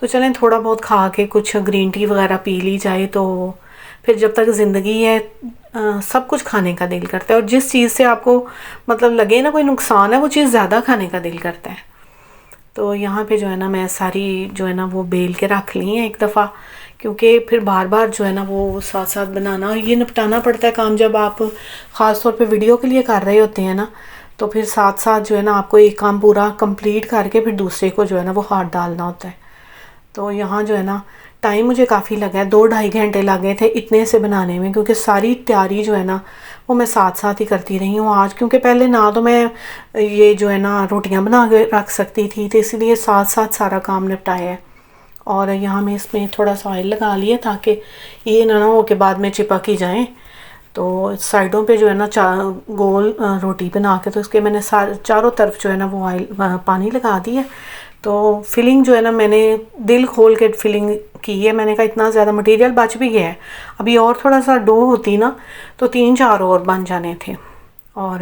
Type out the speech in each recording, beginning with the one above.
تو چلیں تھوڑا بہت کھا کے کچھ گرین ٹی وغیرہ پی لی جائے، تو پھر جب تک زندگی ہے سب کچھ کھانے کا دل کرتا ہے، اور جس چیز سے آپ کو مطلب لگے نا کوئی نقصان ہے، وہ چیز زیادہ کھانے کا دل کرتا ہے۔ تو یہاں پہ جو ہے نا میں ساری جو ہے نا وہ بیل کے رکھ لی ہیں ایک دفعہ، کیونکہ پھر بار بار جو ہے نا وہ ساتھ ساتھ بنانا، یہ نپٹانا پڑتا ہے کام جب آپ خاص طور پہ ویڈیو کے لیے کر رہے ہوتے ہیں نا، تو پھر ساتھ ساتھ جو ہے نا آپ کو ایک کام پورا کمپلیٹ کر کے پھر دوسرے کو جو ہے نا وہ ہاتھ ڈالنا ہوتا ہے۔ تو یہاں جو ہے نا ٹائم مجھے کافی لگا ہے، 2-2.5 گھنٹے لگے تھے اتنے سے بنانے میں، کیونکہ ساری تیاری جو ہے نا وہ میں ساتھ ساتھ ہی کرتی رہی ہوں آج، کیونکہ پہلے نہ تو میں یہ جو ہے نا روٹیاں بنا کے رکھ سکتی تھی، تو اس لیے ساتھ ساتھ سارا کام نپٹایا ہے۔ اور یہاں میں اس میں تھوڑا سا آئل لگا لیا تاکہ یہ نہ ہو کہ بعد میں چپک ہی جائیں۔ تو سائڈوں پہ جو ہے نا گول روٹی بنا کے تو اس کے میں نے چاروں طرف جو ہے نا وہ آئل پانی لگا دی ہے۔ تو فلنگ جو ہے نا میں نے دل کھول کے فلنگ کی ہے، میں نے کہا اتنا زیادہ مٹیریل بچ بھی گیا ہے، ابھی اور تھوڑا سا ڈو ہوتی نا تو 3-4 اور بن جانے تھے، اور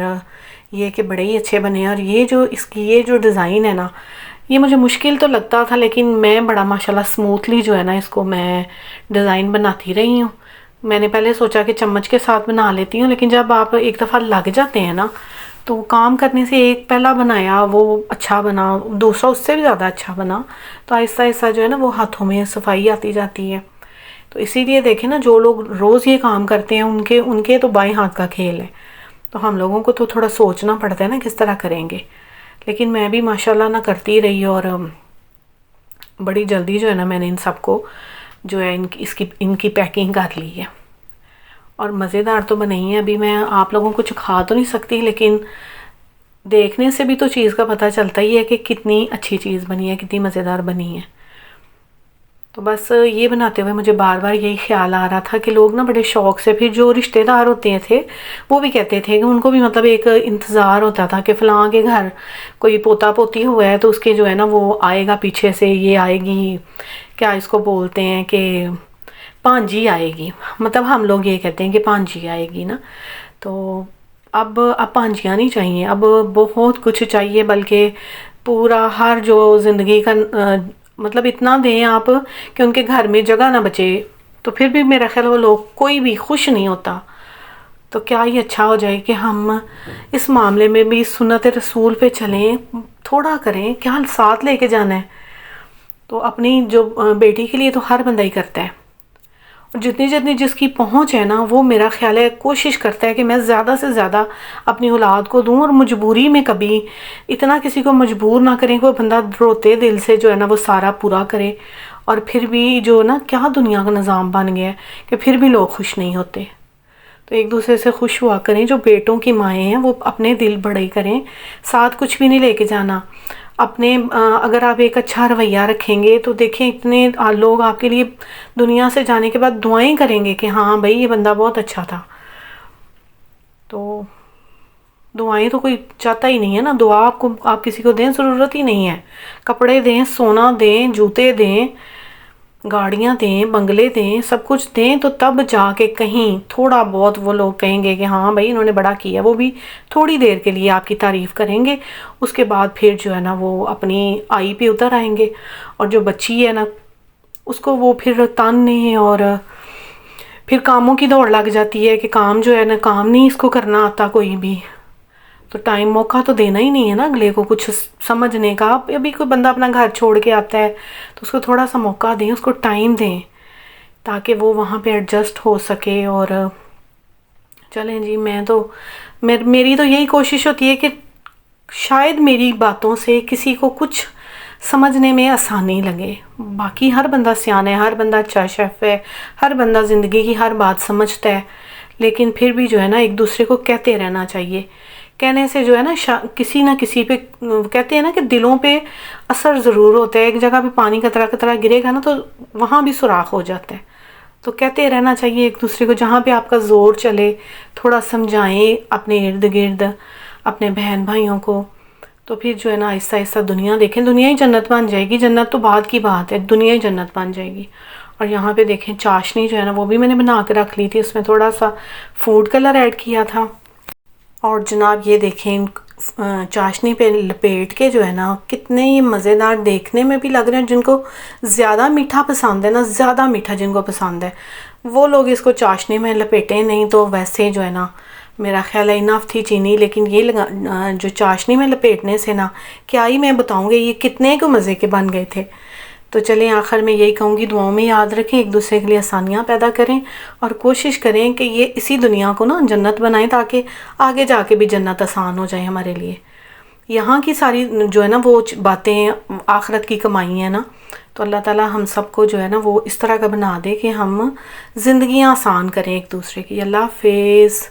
یہ کہ بڑے ہی اچھے بنے ہیں۔ اور یہ جو اس کی یہ جو ڈیزائن ہے نا، یہ مجھے مشکل تو لگتا تھا، لیکن میں بڑا ماشاءاللہ سموتھلی جو ہے نا اس کو میں ڈیزائن بناتی رہی ہوں۔ میں نے پہلے سوچا کہ چمچ کے ساتھ بنا لیتی ہوں، لیکن جب آپ ایک دفعہ لگ جاتے ہیں نا تو کام کرنے سے ایک پہلا بنایا وہ اچھا بنا، دوسرا اس سے بھی زیادہ اچھا بنا، تو آہستہ آہستہ جو ہے نا وہ ہاتھوں میں صفائی آتی جاتی ہے۔ تو اسی لیے دیکھیں نا جو لوگ روز یہ کام کرتے ہیں ان کے تو بائیں ہاتھ کا کھیل ہے، تو ہم لوگوں کو تو تھوڑا سوچنا پڑتا ہے نا کس طرح کریں گے، لیکن میں بھی ماشاءاللہ نہ کرتی رہی، اور بڑی جلدی جو ہے نا میں نے ان سب کو جو ہے ان کی پیکنگ کر لی ہے، اور مزیدار تو بنی ہے۔ ابھی میں آپ لوگوں کو کھا تو نہیں سکتی، لیکن دیکھنے سے بھی تو چیز کا پتہ چلتا ہی ہے کہ کتنی اچھی چیز بنی ہے، کتنی مزیدار بنی ہے۔ تو بس یہ بناتے ہوئے مجھے بار بار یہی خیال آ رہا تھا کہ لوگ نا بڑے شوق سے، پھر جو رشتہ دار ہوتے تھے وہ بھی کہتے تھے کہ ان کو بھی مطلب ایک انتظار ہوتا تھا کہ فلاں کے گھر کوئی پوتا پوتی ہوا ہے تو اس کے جو ہے نا وہ آئے گا پیچھے سے، یہ آئے گی، کیا اس کو بولتے ہیں کہ پانجی آئے گی، مطلب ہم لوگ یہ کہتے ہیں کہ پانجی آئے گی نا۔ تو اب پانجیاں نہیں چاہیے، اب بہت کچھ چاہیے، بلکہ پورا ہر جو زندگی کا مطلب اتنا دیں آپ کہ ان کے گھر میں جگہ نہ بچے، تو پھر بھی میرا خیال وہ لوگ کوئی بھی خوش نہیں ہوتا۔ تو کیا یہ اچھا ہو جائے کہ ہم اس معاملے میں بھی سنت رسول پہ چلیں، تھوڑا کریں، کیا ساتھ لے کے جانا ہے۔ تو اپنی جو بیٹی کے لیے تو ہر بندہ ہی کرتا ہے، اور جتنی جس کی پہنچ ہے نا وہ میرا خیال ہے کوشش کرتا ہے کہ میں زیادہ سے زیادہ اپنی اولاد کو دوں، اور مجبوری میں کبھی اتنا کسی کو مجبور نہ کریں، کوئی بندہ روتے دل سے جو ہے نا وہ سارا پورا کرے، اور پھر بھی جو نا کیا دنیا کا نظام بن گیا ہے کہ پھر بھی لوگ خوش نہیں ہوتے۔ تو ایک دوسرے سے خوش ہوا کریں، جو بیٹوں کی مائیں ہیں وہ اپنے دل بڑے کریں، ساتھ کچھ بھی نہیں لے کے جانا اپنے۔ اگر آپ ایک اچھا رویہ رکھیں گے تو دیکھیں اتنے لوگ آپ کے لیے دنیا سے جانے کے بعد دعائیں کریں گے کہ ہاں بھائی یہ بندہ بہت اچھا تھا۔ تو دعائیں تو کوئی چاہتا ہی نہیں ہے نا، دعا آپ کسی کو دیں ضرورت ہی نہیں ہے، کپڑے دیں، سونا دیں، جوتے دیں، گاڑیاں دیں، بنگلے دیں، سب کچھ دیں، تو تب جا کے کہیں تھوڑا بہت وہ لوگ کہیں گے کہ ہاں بھائی انہوں نے بڑا کیا، وہ بھی تھوڑی دیر کے لیے آپ کی تعریف کریں گے، اس کے بعد پھر جو ہے نا وہ اپنی آئی پہ اتر آئیں گے، اور جو بچی ہے نا اس کو وہ پھر تاننے، اور پھر کاموں کی دوڑ لگ جاتی ہے کہ کام جو ہے نا کام نہیں اس کو کرنا آتا کوئی بھی، تو ٹائم موقع تو دینا ہی نہیں ہے نا اگلے کو کچھ سمجھنے کا۔ ابھی کوئی بندہ اپنا گھر چھوڑ کے آتا ہے تو اس کو تھوڑا سا موقع دیں، اس کو ٹائم دیں تاکہ وہ وہاں پہ ایڈجسٹ ہو سکے۔ اور چلیں جی، میری تو یہی کوشش ہوتی ہے کہ شاید میری باتوں سے کسی کو کچھ سمجھنے میں آسانی لگے، باقی ہر بندہ سیانا ہے، ہر بندہ اچھا شیف ہے، ہر بندہ زندگی کی ہر بات سمجھتا ہے، لیکن پھر بھی جو ہے نا ایک دوسرے کو کہتے رہنا چاہیے۔ کہنے سے جو ہے نا کسی نہ کسی پہ، کہتے ہیں نا کہ دلوں پہ اثر ضرور ہوتا ہے، ایک جگہ پہ پانی قطرہ قطرہ گرے گا نا تو وہاں بھی سوراخ ہو جاتا ہے۔ تو کہتے رہنا چاہیے ایک دوسرے کو، جہاں پہ آپ کا زور چلے تھوڑا سمجھائیں اپنے ارد گرد اپنے بہن بھائیوں کو، تو پھر جو ہے نا آہستہ آہستہ دنیا دیکھیں، دنیا ہی جنت بن جائے گی، جنت تو بعد کی بات ہے، دنیا ہی جنت بن جائے گی۔ اور یہاں پہ دیکھیں چاشنی جو ہے نا وہ بھی میں نے بنا کے رکھ لی تھی، اس میں تھوڑا سا فوڈ کلر ایڈ کیا تھا، اور جناب یہ دیکھیں چاشنی پہ لپیٹ کے جو ہے نا کتنے ہی مزیدار دیکھنے میں بھی لگ رہے ہیں. جن کو زیادہ میٹھا پسند ہے نا، زیادہ میٹھا جن کو پسند ہے وہ لوگ اس کو چاشنی میں لپیٹیں، نہیں تو ویسے جو ہے نا میرا خیال ہے انف تھی چینی. لیکن یہ جو چاشنی میں لپیٹنے سے نا کیا ہی میں بتاؤں گی یہ کتنے کو مزے کے بن گئے تھے. تو چلیں آخر میں یہی کہوں گی، دعاؤں میں یاد رکھیں، ایک دوسرے کے لیے آسانیاں پیدا کریں اور کوشش کریں کہ یہ اسی دنیا کو نا جنت بنائیں تاکہ آگے جا کے بھی جنت آسان ہو جائے ہمارے لیے. یہاں کی ساری جو ہے نا وہ باتیں آخرت کی کمائی ہیں نا، تو اللہ تعالیٰ ہم سب کو جو ہے نا وہ اس طرح کا بنا دے کہ ہم زندگیاں آسان کریں ایک دوسرے کی. اللہ حافظ.